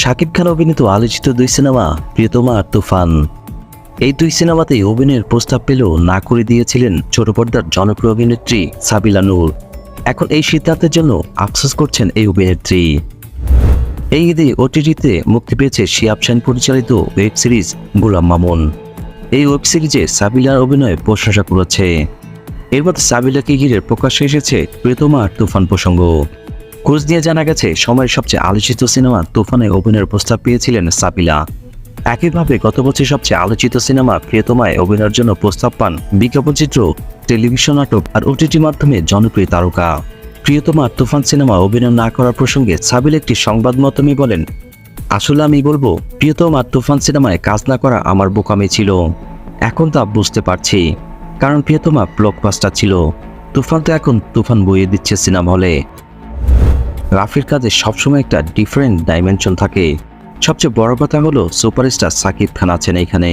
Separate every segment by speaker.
Speaker 1: শাকিব খান অভিনীত আলোচিত দুই সিনেমা প্রিয়তমা আর তুফান। এই দুই সিনেমাতেই অভিনয়ের প্রস্তাব পেলেও না করে দিয়েছিলেন ছোট পর্দার জনপ্রিয় অভিনেত্রী সাবিলা নূর। এখন এই সিদ্ধান্তের জন্য আফসোস করছেন এই অভিনেত্রী। এই ঈদে ওটিটিতে মুক্তি পেয়েছে শিহাব শাহীন পরিচালিত ওয়েব সিরিজ গোলাম মামুন। এই ওয়েব সিরিজে সাবিলার অভিনয় প্রশংসা করেছে। এর মধ্যে সাবিলাকে ঘিরে প্রকাশ্যে এসেছে প্রিয়তমা আর তুফান প্রসঙ্গ। খোঁজ নিয়ে জানা গেছে সময়ের সবচেয়ে আলোচিত সিনেমা তুফানে অভিনয়ের প্রস্তাব পেয়েছিলেন সাবিলা। একইভাবে গত বছর সবচেয়ে আলোচিত সিনেমা প্রিয়তমায় অভিনয়ের জন্য প্রস্তাব পান বিজ্ঞাপনচিত্র, টেলিভিশন নাটক আর ওটিটি মাধ্যমে জনপ্রিয় তারকা। প্রিয়তমা আর তুফান সিনেমা অভিনয় না করার প্রসঙ্গে সাবিলা একটি সংবাদ মাধ্যমে বলেন, আসলে আমি বলবো প্রিয়তমা আর তুফান সিনেমায় কাজ না করা আমার বোকামি ছিল। এখন তা বুঝতে পারছি, কারণ প্রিয়তমা ব্লকবাস্টার ছিল, তুফান তো এখন তুফান বইয়ে দিচ্ছে সিনেমা হলে। রাফির কাজে সবসময় একটা ডিফারেন্ট ডাইমেনশন থাকে। সবচেয়ে বড় কথা হলো সুপারস্টার সাকিব খান আছেন এখানে।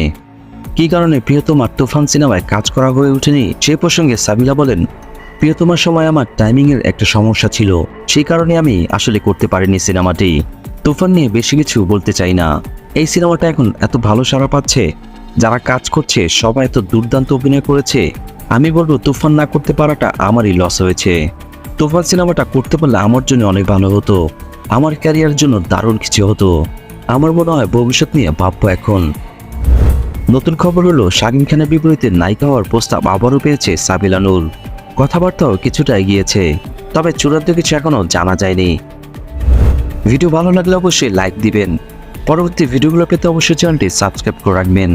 Speaker 1: কী কারণে প্রিয়তমা তুফান সিনেমায় কাজ করা হয়ে ওঠেনি সে প্রসঙ্গে সাবিলা বলেন, প্রিয়তমার সময় আমার টাইমিংয়ের একটা সমস্যা ছিল, সেই কারণে আমি আসলে করতে পারিনি সিনেমাটি। তুফান নিয়ে বেশি কিছু বলতে চাই না। এই সিনেমাটা এখন এত ভালো সাড়া পাচ্ছে, যারা কাজ করছে সবাই এত দুর্দান্ত অভিনয় করেছে। আমি বলবো তুফান না করতে পারাটা আমারই লস হয়েছে। তুফান সিনেমাটা করতে পারলে আমার জন্য অনেক ভালো হতো, আমার ক্যারিয়ারের জন্য দারুণ কিছু হতো। আমার মনে হয় ভবিষ্যৎ নিয়ে ভাববো এখন। নতুন খবর হলো শাকিব খানের বিপরীতে নায়িকা হওয়ার প্রস্তাব আবারও পেয়েছে সাবিলা নূর। কথাবার্তাও কিছুটা এগিয়েছে, তবে চূড়ান্ত কিছু এখনো জানা যায়নি। ভিডিও ভালো লাগলে অবশ্যই লাইক দিবেন। পরবর্তী ভিডিওগুলো পেতে অবশ্যই চ্যানেলটি সাবস্ক্রাইব করে রাখবেন।